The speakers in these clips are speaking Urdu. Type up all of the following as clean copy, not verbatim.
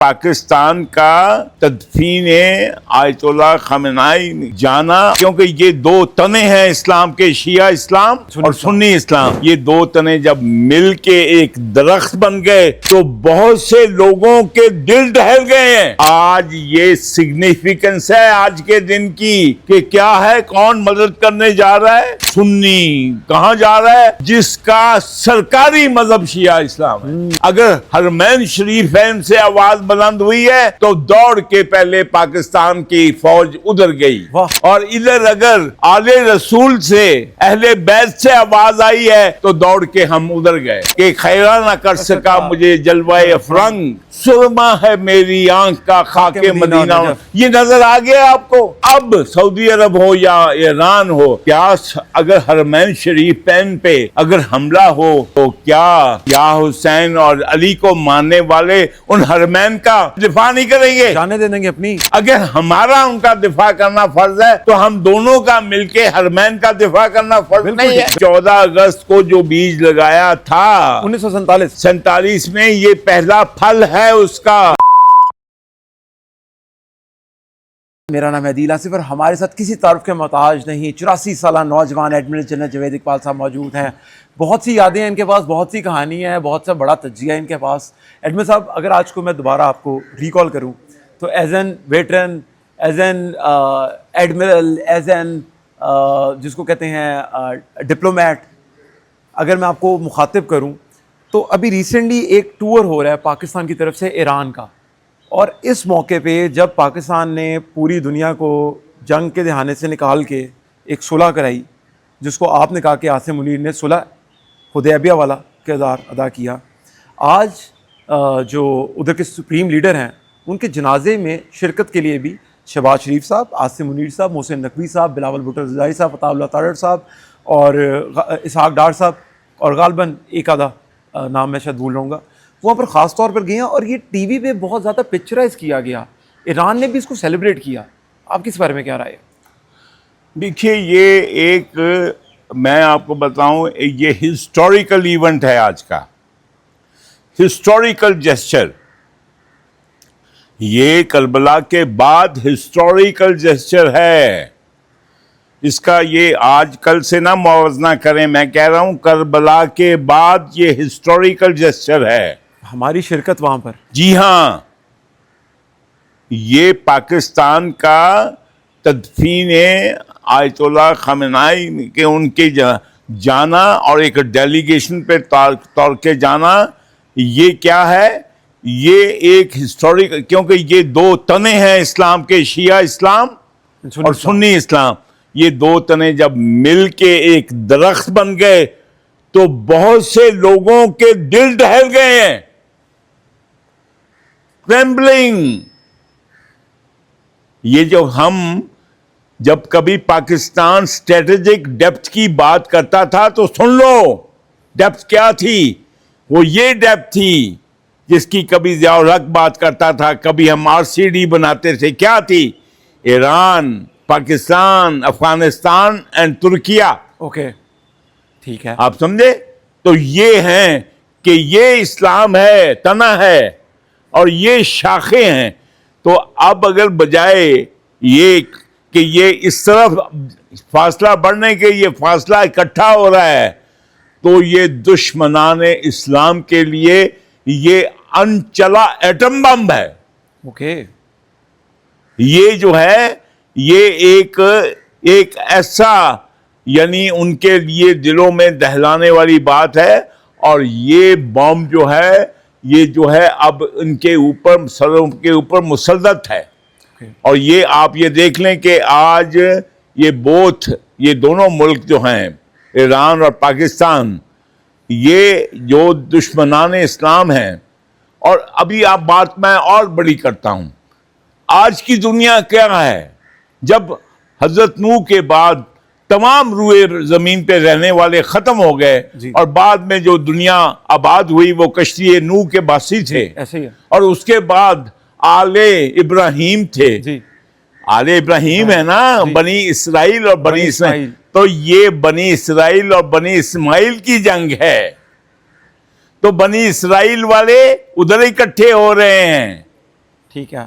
پاکستان کا تدفین آیت اللہ خامنہئی نے جانا، کیونکہ یہ دو تنے ہیں اسلام کے، شیعہ اسلام اور سنی اسلام۔ یہ دو تنے جب مل کے ایک درخت بن گئے تو بہت سے لوگوں کے دل دہل گئے ہیں۔ آج یہ سگنیفیکنس ہے آج کے دن کی کہ کیا ہے، کون مدد کرنے جا رہا ہے؟ سنی۔ کہاں جا رہا ہے؟ جس کا سرکاری مذہب شیعہ اسلام ہے۔ اگر حرمین شریفین سے آواز بلند ہوئی ہے تو دوڑ کے پہلے پاکستان کی فوج ادھر گئی، اور ادھر اگر آل رسول سے اہل بیت سے آواز آئی ہے تو دوڑ کے ہم ادھر گئے کہ خیرہ نہ کر سکا مجھے جلوہ افرنگ، سرما ہے میری آنکھ کا خاک مدینہ۔ یہ نظر آ گیا آپ کو؟ اب سعودی عرب ہو یا ایران ہو، کیا اگر حرمین شریفین پہ اگر حملہ ہو تو کیا حسین اور علی کو ماننے والے ان حرمین کا دفاع نہیں کریں گے؟ جانے دے دیں گے اپنی؟ اگر ہمارا ان کا دفاع کرنا فرض ہے تو ہم دونوں کا مل کے حرمین کا دفاع کرنا فرض نہیں ہے؟ 14 اگست کو جو بیج لگایا تھا 1947 میں، یہ پہلا پھل ہے اس کا۔ میرا نام ہے عدیل آصف اور ہمارے ساتھ کسی تعارف کے محتاج نہیں 84 سالہ نوجوان ایڈمرل جنرل جاوید اقبال صاحب موجود ہیں۔ بہت سی یادیں ہیں ان کے پاس، بہت سی کہانیاں ہیں، بہت سا بڑا تجزیہ ہے ان کے پاس۔ ایڈمرل صاحب، اگر آج کو میں دوبارہ آپ کو ریکال کروں تو as an veteran, as an admiral, as an جس کو کہتے ہیں ڈپلومیٹ، اگر میں آپ کو مخاطب کروں تو ابھی ریسنٹلی ایک ٹور ہو رہا ہے پاکستان کی طرف سے ایران کا، اور اس موقع پہ جب پاکستان نے پوری دنیا کو جنگ کے دہانے سے نکال کے ایک صلح کرائی، جس کو آپ نے کہا کہ عاصم منیر نے صلح حدیبیہ والا کردار ادا کیا، آج جو ادھر کے سپریم لیڈر ہیں ان کے جنازے میں شرکت کے لیے بھی شہباز شریف صاحب، عاصم منیر صاحب، محسن نقوی صاحب، بلاول بھٹو زرداری صاحب، عطا اللہ تارڑ صاحب اور اسحاق ڈار صاحب، اور غالباً ایک آدھا نام میں شاید بھول رہا ہوں گا، وہاں پر خاص طور پر گئے ہیں، اور یہ ٹی وی پہ بہت زیادہ پکچرائز کیا گیا۔ ایران نے بھی اس کو سیلیبریٹ کیا۔ آپ کس بارے میں کیا رائے ہے؟ دیکھیے، یہ ایک، میں آپ کو بتاؤں، یہ ہسٹوریکل ایونٹ ہے آج کا، ہسٹوریکل جیسچر۔ یہ کربلا کے بعد ہسٹوریکل جیسچر ہے۔ اس کا یہ آج کل سے نہ موازنہ کریں، میں کہہ رہا ہوں کربلا کے بعد یہ ہسٹوریکل جیسچر ہے۔ ہماری شرکت وہاں پر، جی ہاں، یہ پاکستان کا تدفین آیت اللہ خامنہئی کے ان کے جانا اور ایک ڈیلیگیشن پہ طور کے جانا، یہ کیا ہے؟ یہ ایک ہسٹورک، کیونکہ یہ دو تنے ہیں اسلام کے، شیعہ اسلام اور سنی اسلام۔ یہ دو تنے جب مل کے ایک درخت بن گئے تو بہت سے لوگوں کے دل دہل گئے ہیں۔ ٹریمبلنگ۔ یہ جو ہم جب کبھی پاکستان اسٹریٹجک ڈیپتھ کی بات کرتا تھا تو سن لو ڈیپتھ کیا تھی۔ وہ یہ ڈیپتھ تھی جس کی کبھی ضیاء الحق بات کرتا تھا، کبھی ہم RCD بناتے تھے۔ کیا تھی؟ ایران، پاکستان، افغانستان اینڈ ترکیہ۔ اوکے، ٹھیک ہے، آپ سمجھے؟ تو یہ ہیں کہ یہ اسلام ہے، تنا ہے، اور یہ شاخیں ہیں۔ تو اب اگر بجائے یہ کہ یہ اس طرف فاصلہ بڑھنے کے یہ فاصلہ اکٹھا ہو رہا ہے، تو یہ دشمنان اسلام کے لیے یہ انچلا ایٹم بم ہے۔ اوکے، یہ جو ہے یہ ایک ایسا، یعنی ان کے لیے دلوں میں دہلانے والی بات ہے، اور یہ بم جو ہے اب ان کے اوپر، سروں کے اوپر مسلط ہے۔ اور یہ آپ یہ دیکھ لیں کہ آج یہ دونوں ملک جو ہیں، ایران اور پاکستان، یہ جو دشمنان اسلام ہیں۔ اور ابھی آپ بات میں اور بڑی کرتا ہوں، آج کی دنیا کیا ہے؟ جب حضرت نوح کے بعد تمام روئے زمین پہ رہنے والے ختم ہو گئے، اور بعد میں جو دنیا آباد ہوئی وہ کشتی نوح کے باسی تھے، ایسے ہی ہے، اور اس کے بعد آل ابراہیم تھے۔ آل ابراہیم ہے نا، بنی اسرائیل اور بنی اسماعیل۔ تو یہ بنی اسرائیل اور بنی اسماعیل کی جنگ ہے۔ تو بنی اسرائیل والے ادھر اکٹھے ہو رہے ہیں، ٹھیک ہے.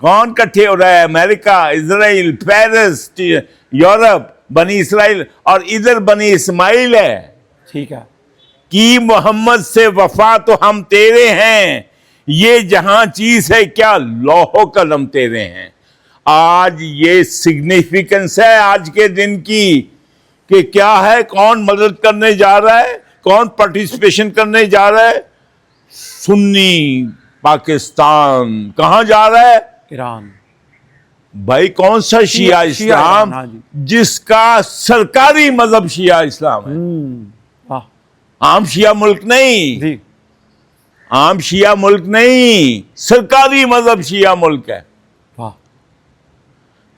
کون کٹھے ہو رہا ہے؟ امریکہ، اسرائیل، پیرس، یورپ، بنی اسرائیل، اور ادھر بنی اسماعیل ہے. ٹھیک ہے. کی محمد سے وفا تو ہم تیرے ہیں، یہ جہاں چیز ہے کیا لوح و قلم تیرے ہیں. آج یہ سگنیفیکنس ہے آج کے دن کی کہ کیا ہے، کون مدد کرنے جا رہا ہے، کون پارٹیسپیشن کرنے جا رہا ہے. سنی پاکستان کہاں جا رہا ہے؟ ایران. بھائی کون سا شیعہ اسلام؟ ہاں جی. جس کا سرکاری مذہب شیعہ اسلام ہے. واہ. عام شیعہ ملک نہیں، جی. عام شیعہ ملک نہیں، سرکاری مذہب شیعہ ملک ہے. واہ.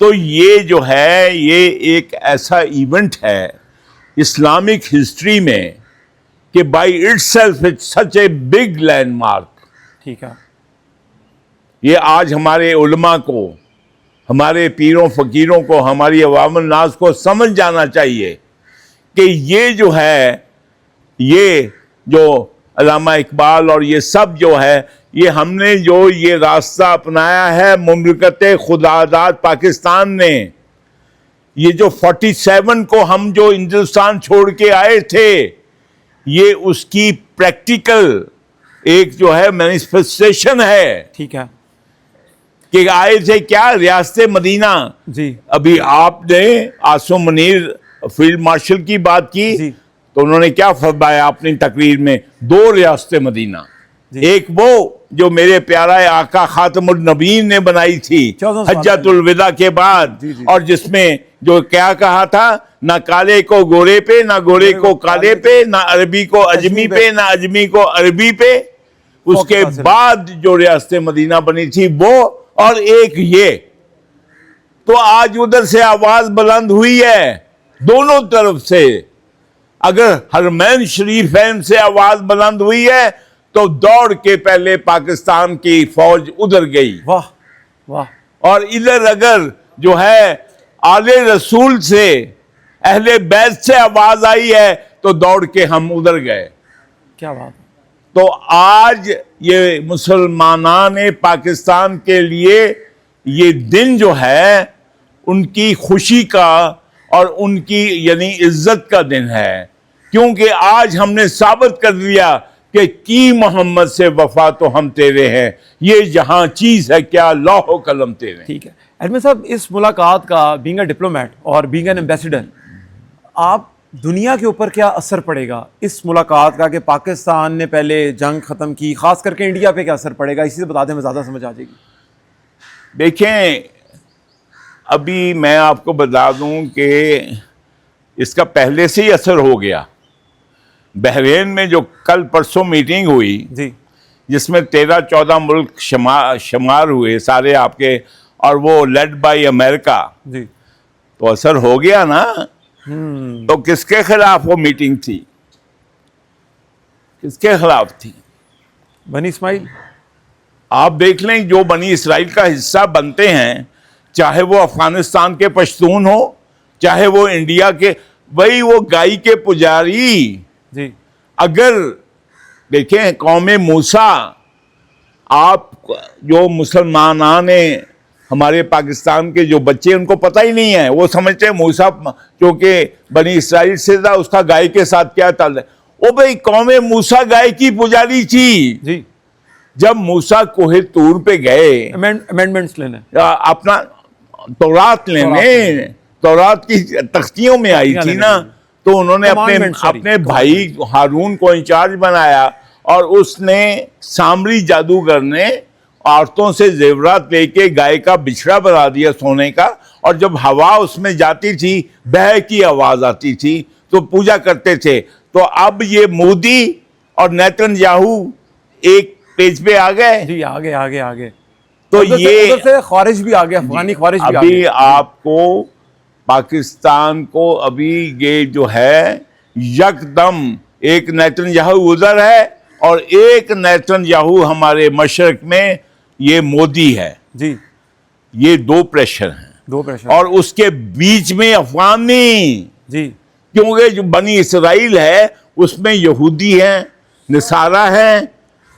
تو یہ جو ہے یہ ایک ایسا ایونٹ ہے اسلامک ہسٹری میں کہ by itself it's such a big landmark. ٹھیک ہے. یہ آج ہمارے علماء کو، ہمارے پیروں فقیروں کو، ہماری عوام الناس کو سمجھ جانا چاہیے کہ یہ جو ہے، یہ جو علامہ اقبال اور یہ سب جو ہے، یہ ہم نے جو یہ راستہ اپنایا ہے مملکت خداداد پاکستان نے، یہ جو 47 کو ہم جو ہندوستان چھوڑ کے آئے تھے، یہ اس کی پریکٹیکل ایک جو ہے مینیفیسٹیشن ہے. ٹھیک ہے. کہ آئے تھے کیا؟ ریاست مدینہ. جی. ابھی آپ نے عاصم منیر فیلڈ مارشل کی بات کی، جی. تو انہوں نے کیا فرمایا اپنی تقریر میں؟ 2 ریاست مدینہ. جی. ایک وہ جو میرے پیارے آقا خاتم النبیین نے بنائی تھی حجۃ الوداع کے بعد، جی. جی. اور جس میں جو کیا کہا تھا، نہ کالے کو گورے پہ، نہ گورے کو کالے پہ، نہ عربی کو اجمی پہ، نہ اجمی کو عربی پہ. اس کے بعد جو ریاست مدینہ بنی تھی وہ، اور ایک یہ. تو آج ادھر سے آواز بلند ہوئی ہے دونوں طرف سے. اگر حرمین شریفین سے آواز بلند ہوئی ہے تو دوڑ کے پہلے پاکستان کی فوج ادھر گئی. واہ واہ. اور ادھر اگر جو ہے آل رسول سے، اہل بیت سے آواز آئی ہے تو دوڑ کے ہم ادھر گئے. کیا بات. تو آج یہ مسلمانان پاکستان کے لیے یہ دن جو ہے ان کی خوشی کا اور ان کی یعنی عزت کا دن ہے، کیونکہ آج ہم نے ثابت کر دیا کہ کی محمد سے وفا تو ہم تیرے ہیں، یہ جہاں چیز ہے کیا لوح و قلم تیرے. ٹھیک ہے. ایڈمن صاحب، اس ملاقات کا بینگ اے ڈپلومیٹ اور بینگ این ایمبیسیڈر، آپ دنیا کے اوپر کیا اثر پڑے گا اس ملاقات کا کہ پاکستان نے پہلے جنگ ختم کی، خاص کر کے انڈیا پہ کیا اثر پڑے گا؟ اسی سے بتا دیں، میں زیادہ سمجھ آ جائے گی. دیکھیں، ابھی میں آپ کو بتا دوں کہ اس کا پہلے سے ہی اثر ہو گیا. بحرین میں جو کل پرسوں میٹنگ ہوئی، جی، جس میں 13-14 ملک شمار ہوئے سارے آپ کے، اور وہ لیڈ بائی امریکہ، جی، تو اثر ہو گیا نا. تو کس کے خلاف وہ میٹنگ تھی؟ کس کے خلاف تھی؟ بنی اسماعیل. آپ دیکھ لیں، جو بنی اسرائیل کا حصہ بنتے ہیں، چاہے وہ افغانستان کے پشتون ہو، چاہے وہ انڈیا کے، وہی وہ گائے کے پجاری. جی. اگر دیکھیں قوم موسیٰ، آپ جو مسلمانان ہمارے پاکستان کے جو بچے، ان کو پتہ ہی نہیں ہے، وہ سمجھتے ہیں موسیٰ کیونکہ بنی اسرائیل سے تھا، اس کا گائے کے ساتھ کیا تعلق. او بھئی، قوم موسیٰ گائے کی پجاری تھی. جی. جب موسیٰ کوہ طور پہ گئے امینڈمنٹس لینے، اپنا تورات لینے، تورات کی تختیوں میں آئی تھی نا، تو انہوں نے اپنے بھائی ہارون کو انچارج بنایا، اور اس نے سامری جادوگر نے عورتوں سے زیورات لے کے گائے کا بچھڑا بنا دیا سونے کا، اور جب ہوا اس میں جاتی تھی بہ کی آواز آتی تھی تو پوجا کرتے تھے. تو اب یہ مودی اور نیتن یاہو ایک پیج پہ آ گئے. جی، آگے آگے آگے. تو یہ سے خوارج بھی آگے، افغانی خوارج بھی آگے. ابھی آپ کو پاکستان کو ابھی یہ جو ہے یکدم ایک نیتن یاہو ادھر ہے اور ایک نیتن یاہو ہمارے مشرق میں یہ مودی ہے. جی. یہ 2 پریشر ہیں، 2 پریشر. اور اس کے بیچ میں افغان نہیں. جی. کیونکہ جو بنی اسرائیل ہے اس میں یہودی ہیں، نصارہ ہیں،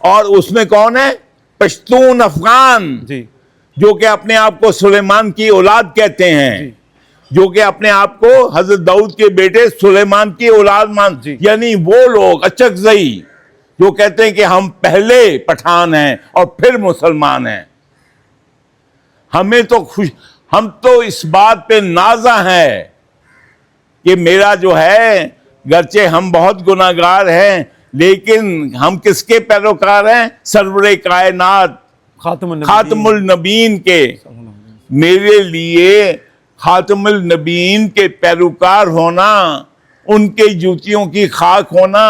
اور اس میں کون ہے؟ پشتون افغان. جی. جو کہ اپنے آپ کو سلیمان کی اولاد کہتے ہیں، جو کہ اپنے آپ کو حضرت داؤد کے بیٹے سلیمان کی اولاد مانتے، یعنی وہ لوگ اچکزئی جو کہتے ہیں کہ ہم پہلے پٹھان ہیں اور پھر مسلمان ہیں. ہمیں تو ہم تو اس بات پہ نازا ہے کہ میرا جو ہے، گرچہ ہم بہت گناہگار ہیں لیکن ہم کس کے پیروکار ہیں؟ سرور کائنات خاتم النبیین کے. میرے لیے خاتم النبیین کے پیروکار ہونا، ان کے جوتیوں کی خاک ہونا،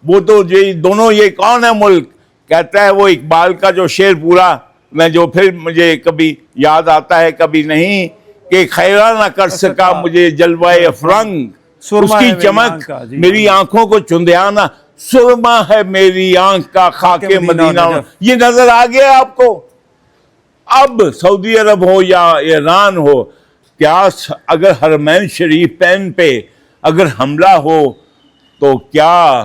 وہ تو دونوں یہ کون ہے ملک؟ کہتا ہے وہ اقبال کا جو شعر پورا میں جو پھر مجھے کبھی یاد آتا ہے کبھی نہیں، کہ خیرہ نہ کر سکا مجھے جلوہ افرنگ، اس کی چمک میری آنکھوں کو چندیانا، سرما ہے میری آنکھ کا خاک مدینہ. یہ نظر آ گیا آپ کو؟ اب سعودی عرب ہو یا ایران ہو، کیا اگر حرمین شریفین پہ اگر حملہ ہو تو کیا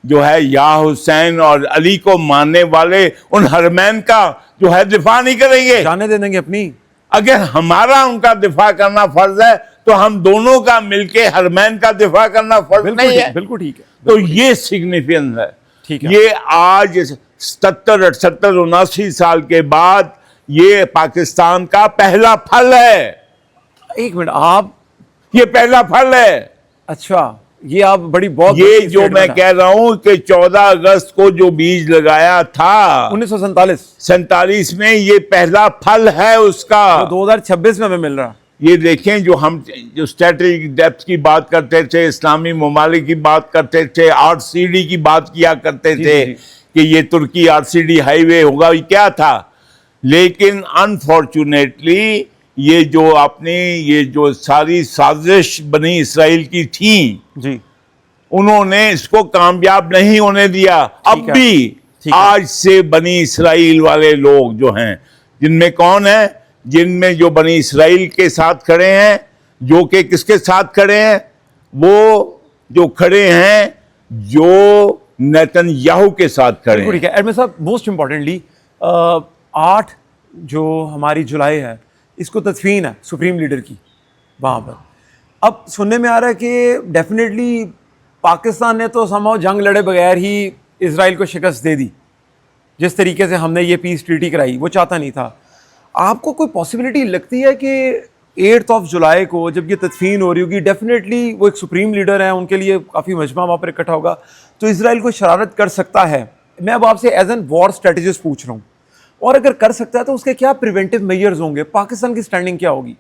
جو ہے یا حسین اور علی کو ماننے والے ان حرمین کا جو ہے دفاع نہیں کریں گے؟ جانے دے دیں گے اپنی. اگر ہمارا ان کا دفاع کرنا فرض ہے تو ہم دونوں کا مل کے حرمین کا دفاع کرنا فرض نہیں ہے؟ بالکل ٹھیک ہے. تو یہ سگنیفیکنس ہے. ٹھیک ہے. یہ آج 77 78 79 سال کے بعد یہ پاکستان کا پہلا پھل ہے. ایک منٹ، آپ یہ پہلا پھل ہے. اچھا، یہ آپ بڑی بہت یہ جو میں کہہ رہا ہوں کہ 14 اگست کو جو بیج لگایا تھا 1947 میں، یہ پہلا پھل ہے اس کا. 2026 میں ہمیں مل رہا. یہ دیکھیں جو ہم جو اسٹریٹجک ڈیپتھ کی بات کرتے تھے، اسلامی ممالک کی بات کرتے تھے، RCD کی بات کیا کرتے تھے کہ یہ ترکی RCD ہائی وے ہوگا، یہ کیا تھا؟ لیکن انفارچونیٹلی یہ جو اپنی یہ جو ساری سازش بنی اسرائیل کی تھیں، انہوں نے اس کو کامیاب نہیں ہونے دیا. اب بھی آج سے بنی اسرائیل والے لوگ جو ہیں، جن میں کون ہیں؟ جن میں جو بنی اسرائیل کے ساتھ کھڑے ہیں، جو کہ کس کے ساتھ کھڑے ہیں؟ وہ جو کھڑے ہیں جو نیتن یاہو کے ساتھ کھڑے ہیں. ٹھیک ہے ایڈمن صاحب، موسٹ امپورٹنٹلی 8 جو ہماری جولائی ہے، اس کو تدفین ہے سپریم لیڈر کی وہاں پر. اب سننے میں آ رہا ہے کہ ڈیفینیٹلی پاکستان نے تو سمہاؤ جنگ لڑے بغیر ہی اسرائیل کو شکست دے دی. جس طریقے سے ہم نے یہ پیس ٹریٹی کرائی وہ چاہتا نہیں تھا. آپ کو کوئی پاسبلٹی لگتی ہے کہ 8 جولائی کو جب یہ تدفین ہو رہی ہوگی، ڈیفینیٹلی وہ ایک سپریم لیڈر ہیں، ان کے لیے کافی مجمع وہاں پر اکٹھا ہوگا، تو اسرائیل کو شرارت کر سکتا ہے؟ میں اب آپ سے ایز این وار اسٹریٹجسٹ پوچھ رہا ہوں، اور اگر کر سکتا ہے تو اس کے کیا پریونٹیو میئرز ہوں گے؟ پاکستان کی سٹینڈنگ کیا ہوگی؟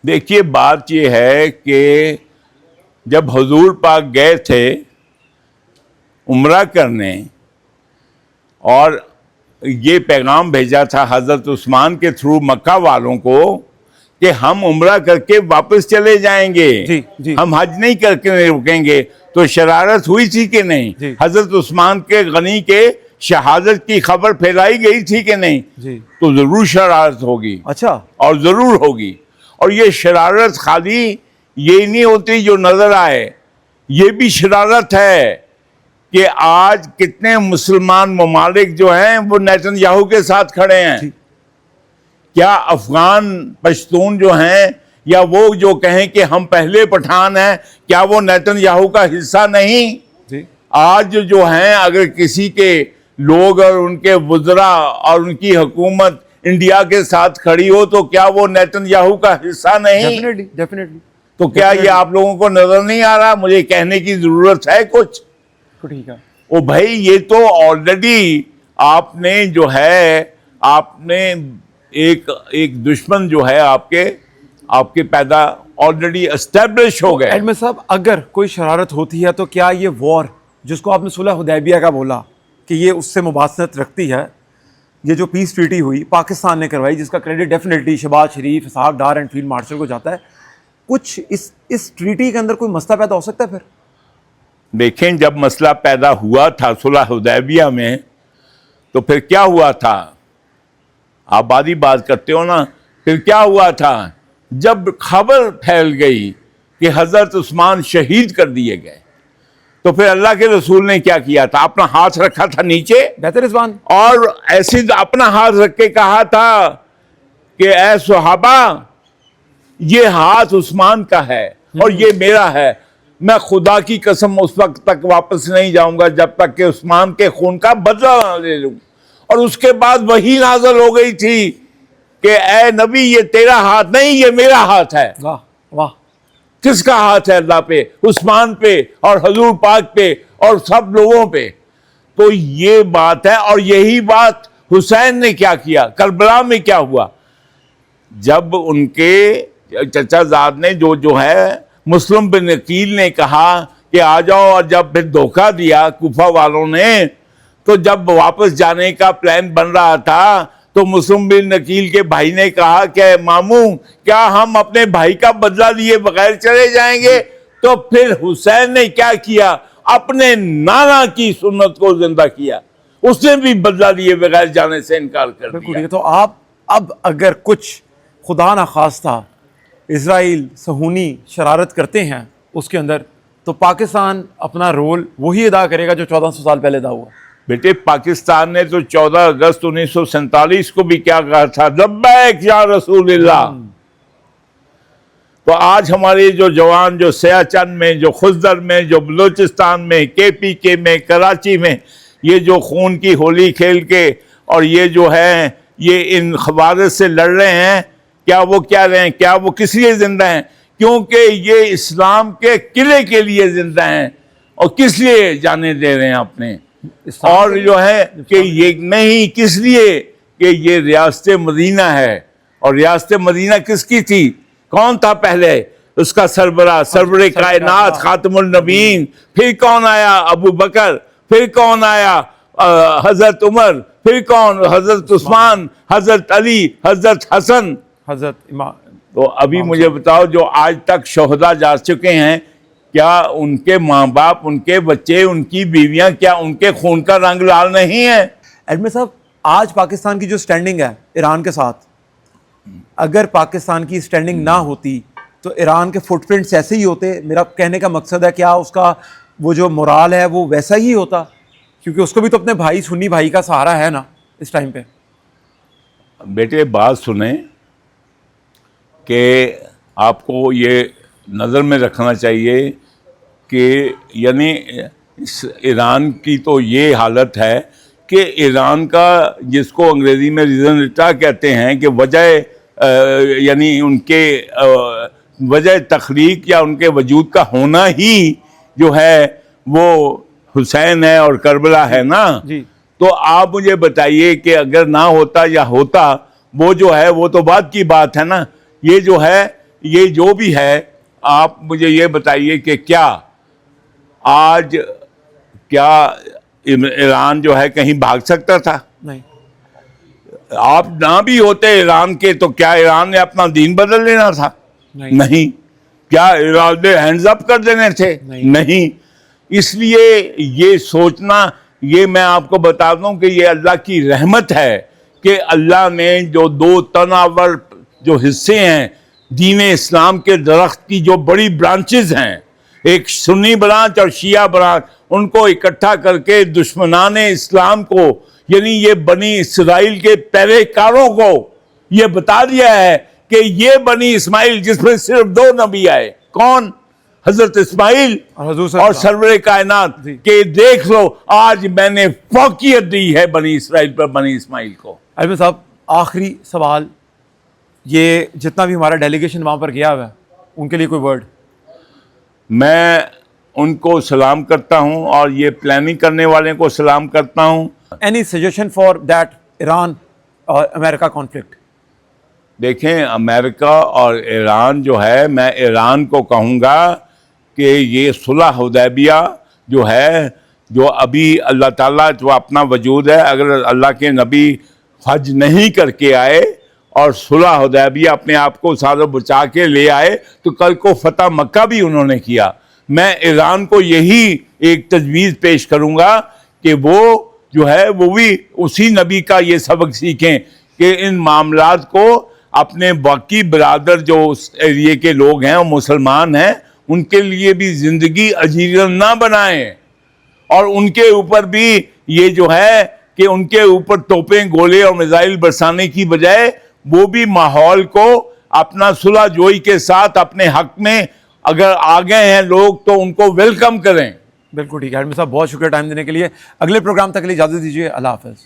دیکھیے بات یہ ہے کہ جب حضور پاک گئے تھے عمرہ کرنے اور یہ پیغام بھیجا تھا حضرت عثمان کے تھرو مکہ والوں کو کہ ہم عمرہ کر کے واپس چلے جائیں گے، ہم حج نہیں کر کے رکیں گے، تو شرارت ہوئی تھی کہ نہیں؟ حضرت عثمان کے غنی کے شہادت کی خبر پھیلائی گئی تھی کہ نہیں؟ تو ضرور شرارت ہوگی. اچھا، اور ضرور ہوگی. اور یہ شرارت خالی یہ نہیں ہوتی جو نظر آئے، یہ بھی شرارت ہے کہ آج کتنے مسلمان ممالک جو ہیں وہ نیتن یاہو کے ساتھ کھڑے ہیں. کیا افغان پشتون جو ہیں یا وہ جو کہیں کہ ہم پہلے پٹھان ہیں، کیا وہ نیتن یاہو کا حصہ نہیں؟ آج جو ہیں اگر کسی کے لوگ اور ان کے وزراء اور ان کی حکومت انڈیا کے ساتھ کھڑی ہو تو کیا وہ نیتن یاہو کا حصہ نہیں؟ ڈیفینیٹلی. تو کیا یہ آپ لوگوں کو نظر نہیں آ رہا؟ مجھے کہنے کی ضرورت ہے کچھ؟ ٹھیک ہے. او بھائی، یہ تو آلریڈی آپ نے جو ہے آپ نے ایک دشمن جو ہے آپ کے پیدا آلریڈی اسٹیبلش ہو گئے. ایڈمن صاحب، اگر کوئی شرارت ہوتی ہے تو کیا یہ وار جس کو آپ نے صلح حدیبیہ کا بولا کہ یہ اس سے مباحثت رکھتی ہے، یہ جو پیس ٹریٹی ہوئی پاکستان نے کروائی، جس کا credit definitely Shehbaz Sharif, Ishaq Dar and field marshal کو جاتا ہے، کچھ اس ٹریٹی کے اندر کوئی مسئلہ پیدا ہو سکتا ہے؟ پھر دیکھیں، جب مسئلہ پیدا ہوا تھا صلح حدیبیہ میں تو پھر کیا ہوا تھا؟ آپ بادی بات کرتے ہو نا. پھر کیا ہوا تھا؟ جب خبر پھیل گئی کہ حضرت عثمان شہید کر دیے گئے تو پھر اللہ کے رسول نے کیا کیا تھا؟ اپنا ہاتھ رکھا تھا نیچے بہتر رضوان، اور ایسے اپنا ہاتھ رکھ کے کہا تھا کہ اے صحابہ یہ ہاتھ عثمان کا ہے اور یہ میرا ہے، میں خدا کی قسم اس وقت تک واپس نہیں جاؤں گا جب تک کہ عثمان کے خون کا بدلہ نہ لے لوں۔ اور اس کے بعد وہی نازل ہو گئی تھی کہ اے نبی یہ تیرا ہاتھ نہیں، یہ میرا ہاتھ ہے۔ واہ واہ، کس کا ہاتھ ہے؟ اللہ پہ، عثمان پہ اور حضور پاک پہ اور سب لوگوں پہ۔ تو یہ بات ہے، اور یہی بات حسین نے کیا کیا، کربلا میں کیا ہوا، جب ان کے چچا زاد نے جو ہے مسلم بن عقیل نے کہا کہ آ جاؤ، اور جب پھر دھوکہ دیا کوفہ والوں نے، تو جب واپس جانے کا پلان بن رہا تھا تو مسلم بن عقیل کے بھائی نے کہا کہ ماموں کیا ہم اپنے بھائی کا بدلہ لیے بغیر چلے جائیں گے؟ تو پھر حسین نے کیا کیا، اپنے نانا کی سنت کو زندہ کیا، اس نے بھی بدلہ لیے بغیر جانے سے انکار کر بالکل دیا۔ ٹھیک ہے۔ تو آپ اب اگر کچھ خدا نخواستہ اسرائیل صہیونی شرارت کرتے ہیں اس کے اندر، تو پاکستان اپنا رول وہی ادا کرے گا جو 1400 سال پہلے ادا ہوا۔ بیٹے پاکستان نے تو 14 اگست 1947 کو بھی کیا کہا تھا، لبیک یا رسول اللہ۔ تو آج ہمارے جو جوان جو سیاچن میں، جو خزر میں، جو بلوچستان میں، KPK میں، کراچی میں یہ جو خون کی ہولی کھیل کے اور یہ جو ہے یہ ان خوارج سے لڑ رہے ہیں، کیا وہ کیا رہے ہیں، کیا وہ کس لیے زندہ ہیں؟ کیونکہ یہ اسلام کے قلعے کے لیے زندہ ہیں، اور کس لیے جانے دے رہے ہیں اپنے، اور جو ہے کہ یہ نہیں کس لیے کہ یہ ریاست مدینہ ہے، اور ریاست مدینہ کس کی تھی؟ کون تھا پہلے اس کا سربراہ؟ سرور کائنات خاتم النبیین۔ پھر کون آیا؟ ابو بکر۔ پھر کون آیا؟ حضرت عمر۔ پھر کون؟ حضرت عثمان، حضرت علی، حضرت حسن۔ حضرت امام۔ تو ابھی مجھے بتاؤ جو آج تک شہداء جا چکے ہیں، کیا ان کے ماں باپ، ان کے بچے، ان کی بیویاں، کیا ان کے خون کا رنگ لال نہیں ہے؟ ایڈمن صاحب، آج پاکستان کی جو سٹینڈنگ ہے ایران کے ساتھ، اگر پاکستان کی سٹینڈنگ نہ ہوتی تو ایران کے فٹ پرنٹس ایسے ہی ہوتے؟ میرا کہنے کا مقصد ہے کیا اس کا وہ جو مورال ہے وہ ویسا ہی ہوتا؟ کیونکہ اس کو بھی تو اپنے بھائی، سنی بھائی کا سہارا ہے نا اس ٹائم پہ۔ بیٹے بات سنیں کہ آپ کو یہ نظر میں رکھنا چاہیے کہ یعنی ایران کی تو یہ حالت ہے کہ ایران کا، جس کو انگریزی میں ریزن اٹا کہتے ہیں، کہ وجہ یعنی ان کے وجہ تخلیق یا ان کے وجود کا ہونا ہی جو ہے وہ حسین ہے اور کربلا ہے نا۔ جی۔ تو آپ مجھے بتائیے کہ اگر نہ ہوتا یا ہوتا، وہ جو ہے وہ تو بعد کی بات ہے نا۔ یہ جو ہے، یہ جو بھی ہے، آپ مجھے یہ بتائیے کہ کیا آج کیا ایران جو ہے کہیں بھاگ سکتا تھا؟ نہیں۔ آپ نہ بھی ہوتے ایران کے تو کیا ایران نے اپنا دین بدل لینا تھا؟ نہیں۔ کیا ایران نے ہینڈز اپ کر دینے تھے؟ نہیں۔ اس لیے یہ سوچنا، یہ میں آپ کو بتا دوں کہ یہ اللہ کی رحمت ہے کہ اللہ نے جو دو تناور جو حصے ہیں دین اسلام کے درخت کی، جو بڑی برانچز ہیں، ایک سنی برانچ اور شیعہ برانچ، ان کو اکٹھا کر کے دشمنان اسلام کو، یعنی یہ بنی اسرائیل کے پہلے کاروں کو یہ بتا دیا ہے کہ یہ بنی اسماعیل، جس میں صرف 2 نبی آئے، کون؟ حضرت اسماعیل اور سرور کائنات، کہ دیکھ لو آج میں نے فوقیت دی ہے بنی اسرائیل پر، بنی اسماعیل کو۔ ایڈمن صاحب، آخری سوال، یہ جتنا بھی ہمارا ڈیلیگیشن وہاں پر گیا ہوا ہے ان کے لیے کوئی ورڈ؟ میں ان کو سلام کرتا ہوں اور یہ پلاننگ کرنے والے کو سلام کرتا ہوں۔ Any suggestion for that Iran اور امریکہ کانفلکٹ؟ دیکھیں، امریکہ اور ایران جو ہے، میں ایران کو کہوں گا کہ یہ صلح حدیبیہ جو ہے، جو ابھی اللہ تعالیٰ جو اپنا وجود ہے، اگر اللہ کے نبی حج نہیں کر کے آئے اور صلح حدیبیہ اپنے آپ کو سارا بچا کے لے آئے تو کل کو فتح مکہ بھی انہوں نے کیا۔ میں ایران کو یہی ایک تجویز پیش کروں گا کہ وہ جو ہے وہ بھی اسی نبی کا یہ سبق سیکھیں کہ ان معاملات کو اپنے باقی برادر جو اس ایریے کے لوگ ہیں اور مسلمان ہیں ان کے لیے بھی زندگی اجیرن نہ بنائیں، اور ان کے اوپر بھی یہ جو ہے کہ ان کے اوپر توپیں، گولے اور میزائل برسانے کی بجائے وہ بھی ماحول کو اپنا صلح جوئی کے ساتھ اپنے حق میں اگر آ گئے ہیں لوگ تو ان کو ویلکم کریں. بالکل ٹھیک ہے ایڈمن صاحب، بہت شکریہ ٹائم دینے کے لیے. اگلے پروگرام تک کے لیے اجازت دیجیے. اللہ حافظ.